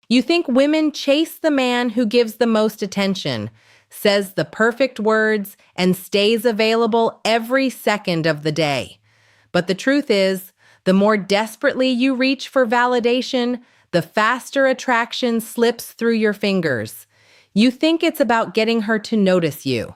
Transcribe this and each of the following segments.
You think women chase the man who gives the most attention, says the perfect words, and stays available every second of the day. But the truth is, the more desperately you reach for validation, the faster attraction slips through your fingers. You think it's about getting her to notice you,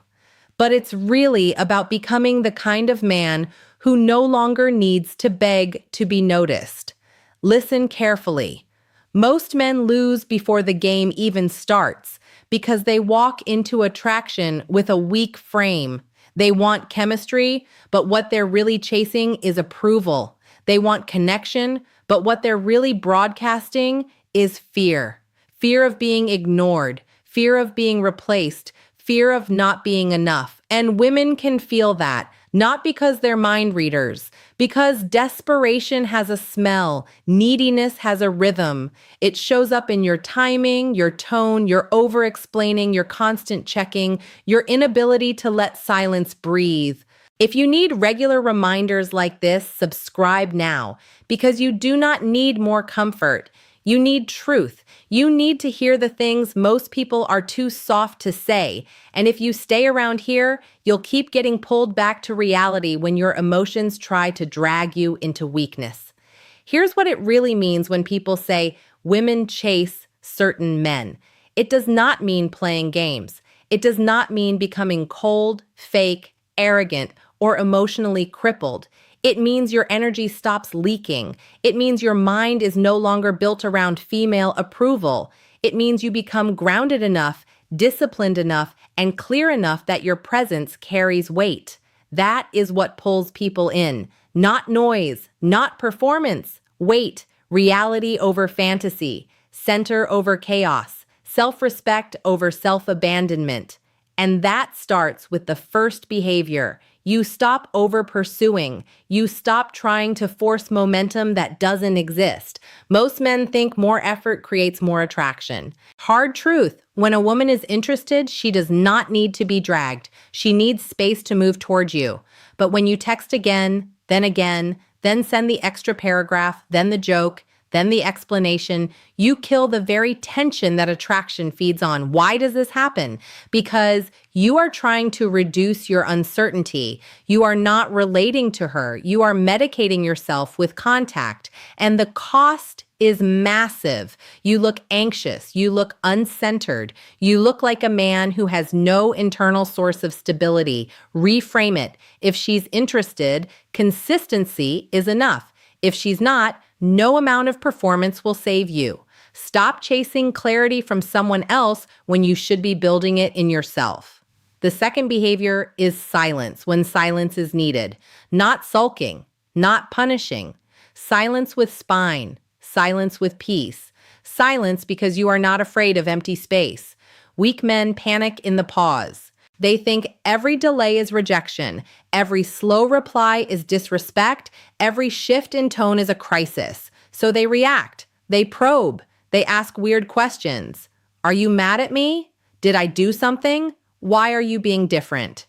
but it's really about becoming the kind of man who no longer needs to beg to be noticed. Listen carefully. Most men lose before the game even starts because they walk into attraction with a weak frame. They want chemistry, but what they're really chasing is approval. They want connection, but what they're really broadcasting is fear. Fear of being ignored, fear of being replaced, fear of not being enough. And women can feel that, not because they're mind readers, because desperation has a smell, neediness has a rhythm. It shows up in your timing, your tone, your over-explaining, your constant checking, your inability to let silence breathe. If you need regular reminders like this, subscribe now, because you do not need more comfort. You need truth. You need to hear the things most people are too soft to say. And if you stay around here, you'll keep getting pulled back to reality when your emotions try to drag you into weakness. Here's what it really means when people say women chase certain men. It does not mean playing games. It does not mean becoming cold, fake, arrogant, or emotionally crippled. It means your energy stops leaking. It means your mind is no longer built around female approval. It means you become grounded enough, disciplined enough, and clear enough that your presence carries weight. That is what pulls people in. Not noise, not performance. Weight, reality over fantasy, center over chaos, self-respect over self-abandonment. And that starts with the first behavior. You stop over-pursuing. You stop trying to force momentum that doesn't exist. Most men think more effort creates more attraction. Hard truth, when a woman is interested, she does not need to be dragged. She needs space to move towards you. But when you text again, then send the extra paragraph, then the joke, then the explanation, you kill the very tension that attraction feeds on. Why does this happen? Because you are trying to reduce your uncertainty. You are not relating to her. You are medicating yourself with contact. And the cost is massive. You look anxious. You look uncentered. You look like a man who has no internal source of stability. Reframe it. If she's interested, consistency is enough. If she's not, no amount of performance will save you. Stop chasing clarity from someone else when you should be building it in yourself. The second behavior is silence when silence is needed. Not sulking, not punishing. Silence with spine, silence with peace. Silence because you are not afraid of empty space. Weak men panic in the pause. They think every delay is rejection, every slow reply is disrespect, every shift in tone is a crisis. So they react, they probe, they ask weird questions. Are you mad at me? Did I do something? Why are you being different?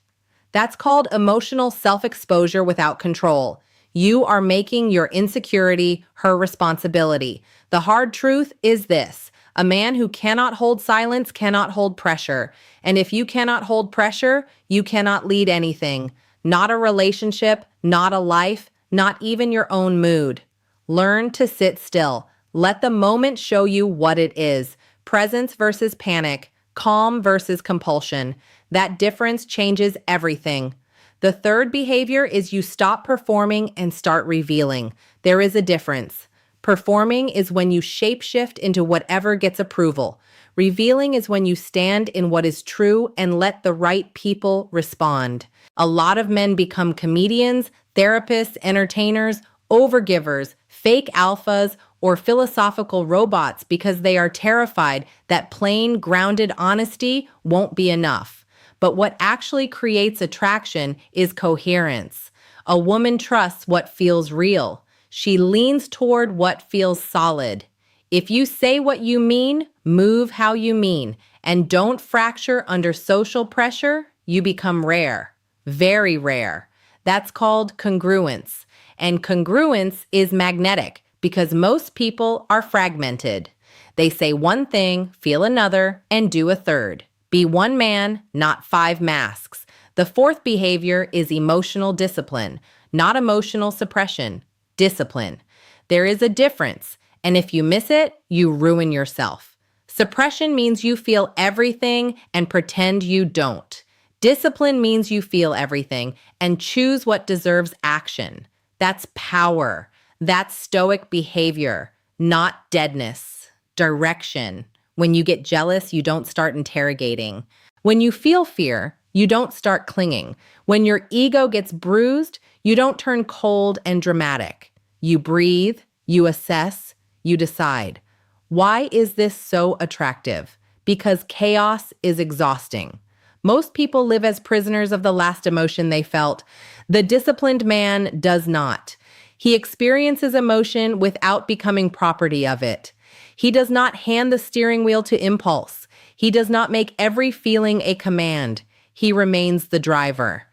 That's called emotional self-exposure without control. You are making your insecurity her responsibility. The hard truth is this. A man who cannot hold silence cannot hold pressure. And if you cannot hold pressure, you cannot lead anything. Not a relationship, not a life, not even your own mood. Learn to sit still. Let the moment show you what it is. Presence versus panic, calm versus compulsion. That difference changes everything. The third behavior is you stop performing and start revealing. There is a difference. Performing is when you shapeshift into whatever gets approval. Revealing is when you stand in what is true and let the right people respond. A lot of men become comedians, therapists, entertainers, overgivers, fake alphas, or philosophical robots because they are terrified that plain, grounded honesty won't be enough. But what actually creates attraction is coherence. A woman trusts what feels real. She leans toward what feels solid. If you say what you mean, move how you mean, and don't fracture under social pressure, you become rare. Very rare. That's called congruence. And congruence is magnetic because most people are fragmented. They say one thing, feel another, and do a third. Be one man, not five masks. The fourth behavior is emotional discipline, not emotional suppression. Discipline. There is a difference, and if you miss it, you ruin yourself. Suppression means you feel everything and pretend you don't. Discipline means you feel everything and choose what deserves action. That's power. That's stoic behavior, not deadness. Direction. When you get jealous, you don't start interrogating. When you feel fear, you don't start clinging. When your ego gets bruised, you don't turn cold and dramatic. You breathe, you assess, you decide. Why is this so attractive? Because chaos is exhausting. Most people live as prisoners of the last emotion they felt. The disciplined man does not. He experiences emotion without becoming property of it. He does not hand the steering wheel to impulse. He does not make every feeling a command. He remains the driver.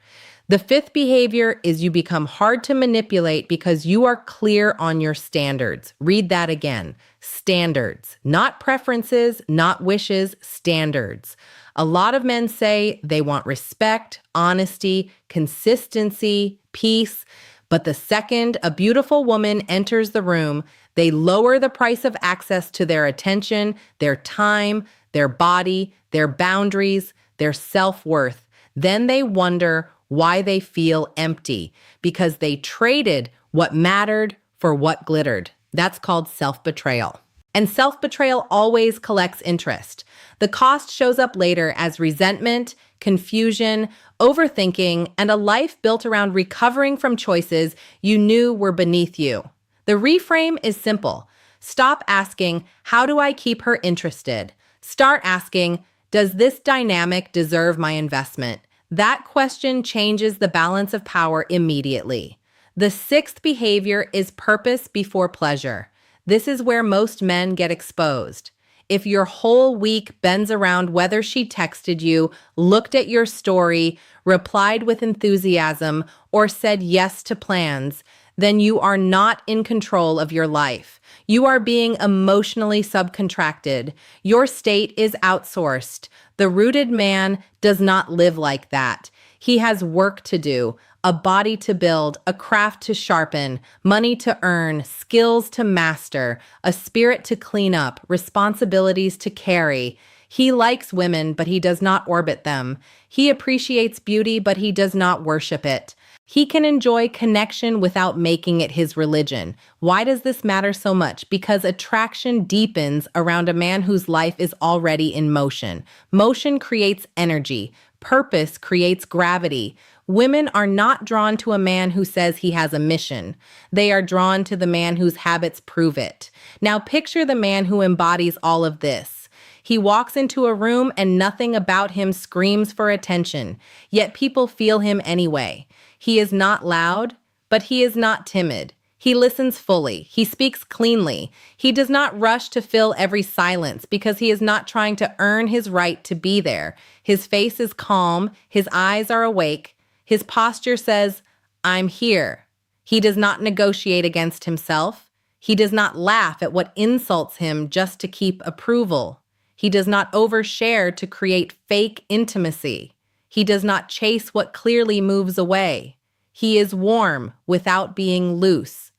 The fifth behavior is you become hard to manipulate because you are clear on your standards. Read that again. Standards, not preferences, not wishes, standards. A lot of men say they want respect, honesty, consistency, peace, but the second a beautiful woman enters the room, they lower the price of access to their attention, their time, their body, their boundaries, their self-worth. Then they wonder why they feel empty, because they traded what mattered for what glittered. That's called self-betrayal. And self-betrayal always collects interest. The cost shows up later as resentment, confusion, overthinking, and a life built around recovering from choices you knew were beneath you. The reframe is simple. Stop asking, how do I keep her interested? Start asking, does this dynamic deserve my investment? That question changes the balance of power immediately. The sixth behavior is purpose before pleasure. This is where most men get exposed. If your whole week bends around whether she texted you, looked at your story, replied with enthusiasm, or said yes to plans, then you are not in control of your life. You are being emotionally subcontracted. Your state is outsourced. The rooted man does not live like that. He has work to do, a body to build, a craft to sharpen, money to earn, skills to master, a spirit to clean up, responsibilities to carry. He likes women, but he does not orbit them. He appreciates beauty, but he does not worship it. He can enjoy connection without making it his religion. Why does this matter so much? Because attraction deepens around a man whose life is already in motion. Motion creates energy. Purpose creates gravity. Women are not drawn to a man who says he has a mission. They are drawn to the man whose habits prove it. Now picture the man who embodies all of this. He walks into a room and nothing about him screams for attention, yet people feel him anyway. He is not loud, but he is not timid. He listens fully. He speaks cleanly. He does not rush to fill every silence because he is not trying to earn his right to be there. His face is calm. His eyes are awake. His posture says, I'm here. He does not negotiate against himself. He does not laugh at what insults him just to keep approval. He does not overshare to create fake intimacy. He does not chase what clearly moves away. He is warm without being loose,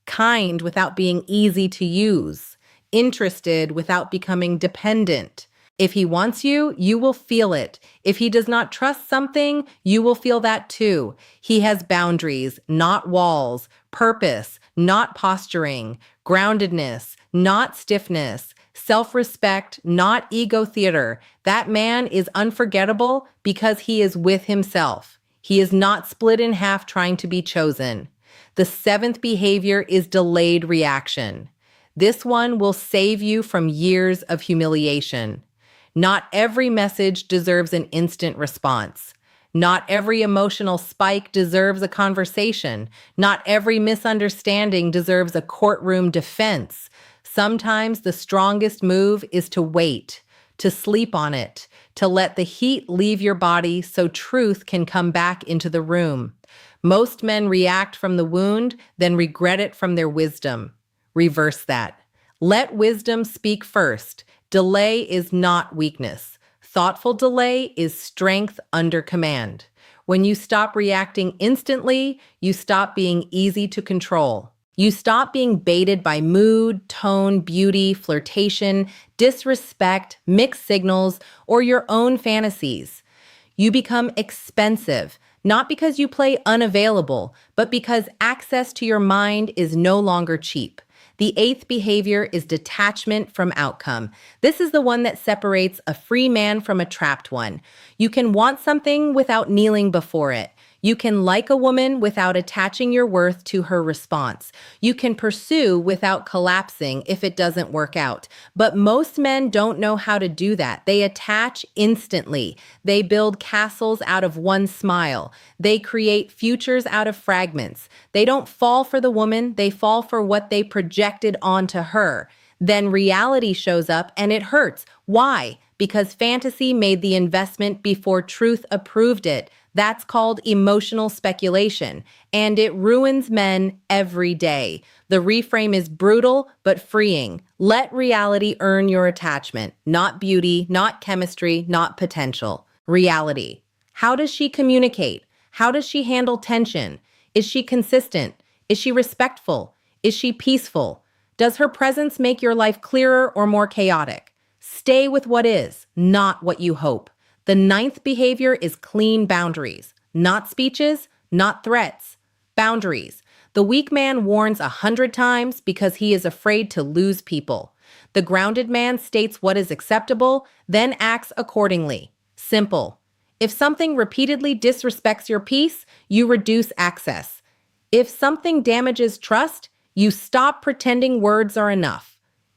kind without being easy to use, interested without becoming dependent. If he wants you, you will feel it. If he does not trust something, you will feel that too. He has boundaries, not walls, purpose, not posturing, groundedness, not stiffness, self-respect, not ego theater. That man is unforgettable because he is with himself. He is not split in half trying to be chosen. The seventh behavior is delayed reaction. This one will save you from years of humiliation. Not every message deserves an instant response. Not every emotional spike deserves a conversation. Not every misunderstanding deserves a courtroom defense. Sometimes the strongest move is to wait, to sleep on it, to let the heat leave your body so truth can come back into the room. Most men react from the wound, then regret it from their wisdom. Reverse that. Let wisdom speak first. Delay is not weakness. Thoughtful delay is strength under command. When you stop reacting instantly, you stop being easy to control. You stop being baited by mood, tone, beauty, flirtation, disrespect, mixed signals, or your own fantasies. You become expensive, not because you play unavailable, but because access to your mind is no longer cheap. The eighth behavior is detachment from outcome. This is the one that separates a free man from a trapped one. You can want something without kneeling before it. You can like a woman without attaching your worth to her response. You can pursue without collapsing if it doesn't work out. But most men don't know how to do that. They attach instantly. They build castles out of one smile. They create futures out of fragments. They don't fall for the woman, they fall for what they projected onto her. Then reality shows up and it hurts. Why? Because fantasy made the investment before truth approved it. That's called emotional speculation, and it ruins men every day. The reframe is brutal but freeing. Let reality earn your attachment, not beauty, not chemistry, not potential. Reality. How does she communicate? How does she handle tension? Is she consistent? Is she respectful? Is she peaceful? Does her presence make your life clearer or more chaotic? Stay with what is, not what you hope. The ninth behavior is clean boundaries, not speeches, not threats. Boundaries. The weak man warns 100 times because he is afraid to lose people. The grounded man states what is acceptable, then acts accordingly. Simple. If something repeatedly disrespects your peace, you reduce access. If something damages trust, you stop pretending words are enough.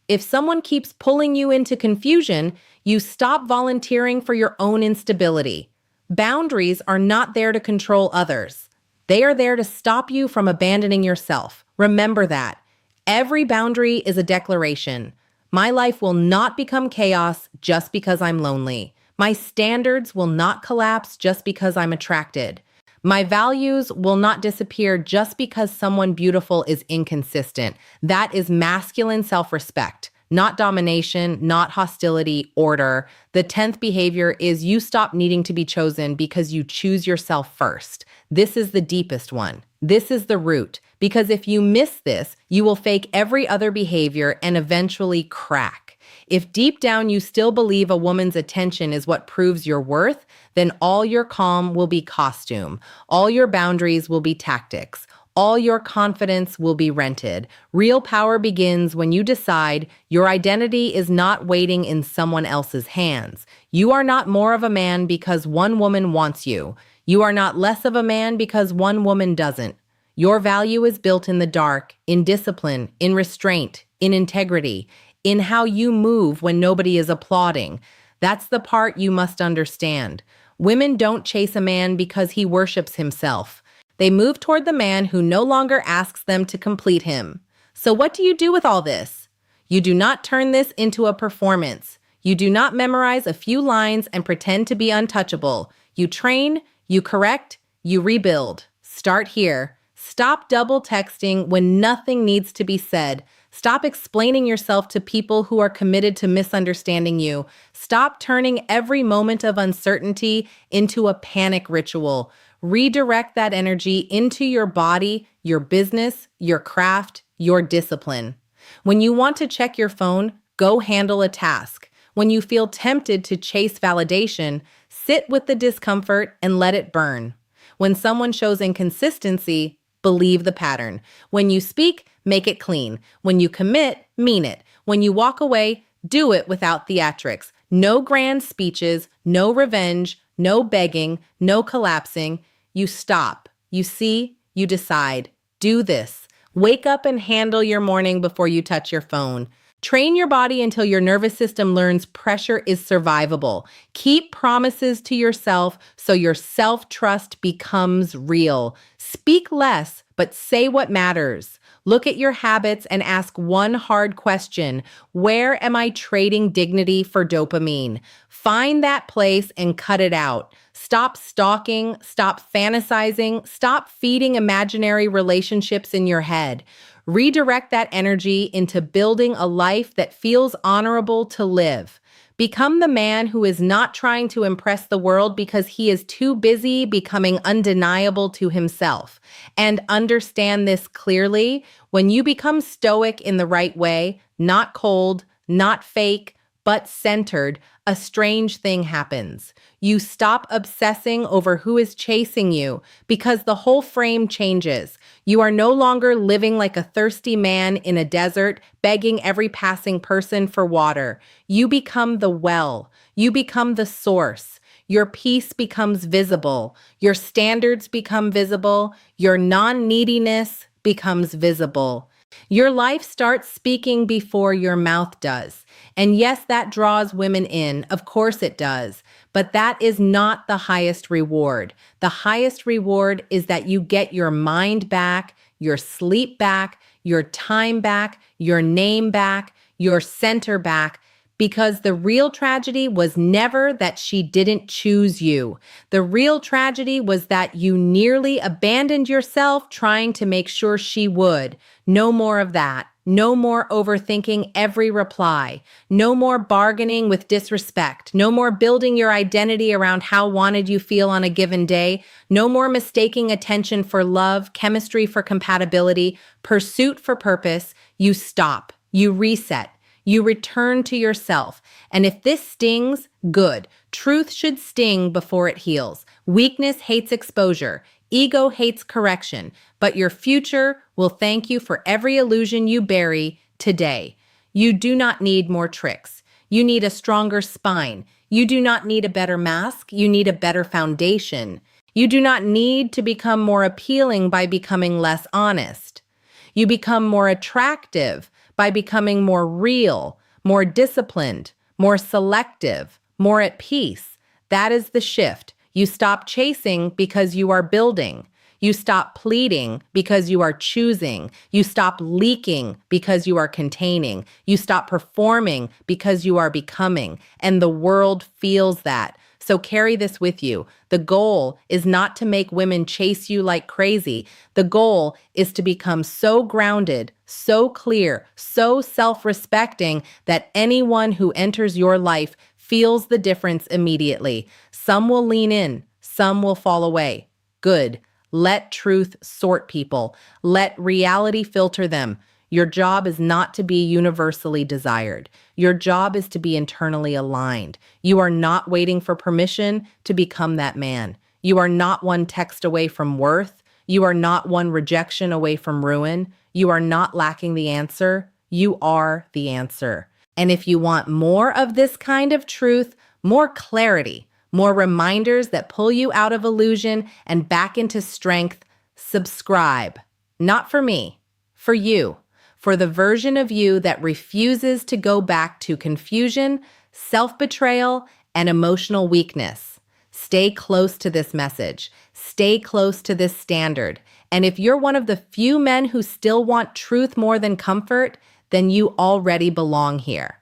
If someone keeps pulling you into confusion, you stop volunteering for your own instability. Boundaries are not there to control others. They are there to stop you from abandoning yourself. Remember that. Every boundary is a declaration. My life will not become chaos just because I'm lonely. My standards will not collapse just because I'm attracted. My values will not disappear just because someone beautiful is inconsistent. That is masculine self-respect, not domination, not hostility, order. The 10th behavior is you stop needing to be chosen because you choose yourself first. This is the deepest one. This is the root. Because if you miss this, you will fake every other behavior and eventually crack. If deep down you still believe a woman's attention is what proves your worth, then all your calm will be costume. All your boundaries will be tactics. All your confidence will be rented. Real power begins when you decide your identity is not waiting in someone else's hands. You are not more of a man because one woman wants you. You are not less of a man because one woman doesn't. Your value is built in the dark, in discipline, in restraint, in integrity, in how you move when nobody is applauding. That's the part you must understand. Women don't chase a man because he worships himself. They move toward the man who no longer asks them to complete him. So what do you do with all this? You do not turn this into a performance. You do not memorize a few lines and pretend to be untouchable. You train, you correct, you rebuild. Start here. Stop double texting when nothing needs to be said. Stop explaining yourself to people who are committed to misunderstanding you. Stop turning every moment of uncertainty into a panic ritual. Redirect that energy into your body, your business, your craft, your discipline. When you want to check your phone, go handle a task. When you feel tempted to chase validation, sit with the discomfort and let it burn. When someone shows inconsistency, believe the pattern. When you speak, make it clean. When you commit, mean it. When you walk away, do it without theatrics. No grand speeches, no revenge, no begging, no collapsing. You stop. You see, you decide. Do this. Wake up and handle your morning before you touch your phone. Train your body until your nervous system learns pressure is survivable. Keep promises to yourself so your self-trust becomes real. Speak less, but say what matters. Look at your habits and ask one hard question. Where am I trading dignity for dopamine? Find that place and cut it out. Stop stalking, stop fantasizing, stop feeding imaginary relationships in your head. Redirect that energy into building a life that feels honorable to live. Become the man who is not trying to impress the world because he is too busy becoming undeniable to himself. And understand this clearly: when you become stoic in the right way, not cold, not fake, but centered, a strange thing happens. You stop obsessing over who is chasing you because the whole frame changes. You are no longer living like a thirsty man in a desert, begging every passing person for water. You become the well. You become the source. Your peace becomes visible. Your standards become visible. Your non-neediness becomes visible. Your life starts speaking before your mouth does. And yes, that draws women in. Of course it does. But that is not the highest reward. The highest reward is that you get your mind back, your sleep back, your time back, your name back, your center back, because the real tragedy was never that she didn't choose you. The real tragedy was that you nearly abandoned yourself trying to make sure she would. No more of that. No more overthinking every reply. No more bargaining with disrespect. No more building your identity around how wanted you feel on a given day. No more mistaking attention for love, chemistry for compatibility, pursuit for purpose. You stop. You reset. You return to yourself. And if this stings, good. Truth should sting before it heals. Weakness hates exposure. Ego hates correction. But your future will thank you for every illusion you bury today. You do not need more tricks. You need a stronger spine. You do not need a better mask. You need a better foundation. You do not need to become more appealing by becoming less honest. You become more attractive by becoming more real, more disciplined, more selective, more at peace. That is the shift. You stop chasing because you are building. You stop pleading because you are choosing. You stop leaking because you are containing. You stop performing because you are becoming. And the world feels that. So carry this with you. The goal is not to make women chase you like crazy. The goal is to become so grounded, so clear, so self-respecting that anyone who enters your life feels the difference immediately. Some will lean in, some will fall away. Good. Let truth sort people. Let reality filter them. Your job is not to be universally desired. Your job is to be internally aligned. You are not waiting for permission to become that man. You are not one text away from worth. You are not one rejection away from ruin. You are not lacking the answer. You are the answer. And if you want more of this kind of truth, more clarity, more reminders that pull you out of illusion and back into strength, subscribe. Not for me, for you. For the version of you that refuses to go back to confusion, self-betrayal, and emotional weakness. Stay close to this message. Stay close to this standard. And if you're one of the few men who still want truth more than comfort, then you already belong here.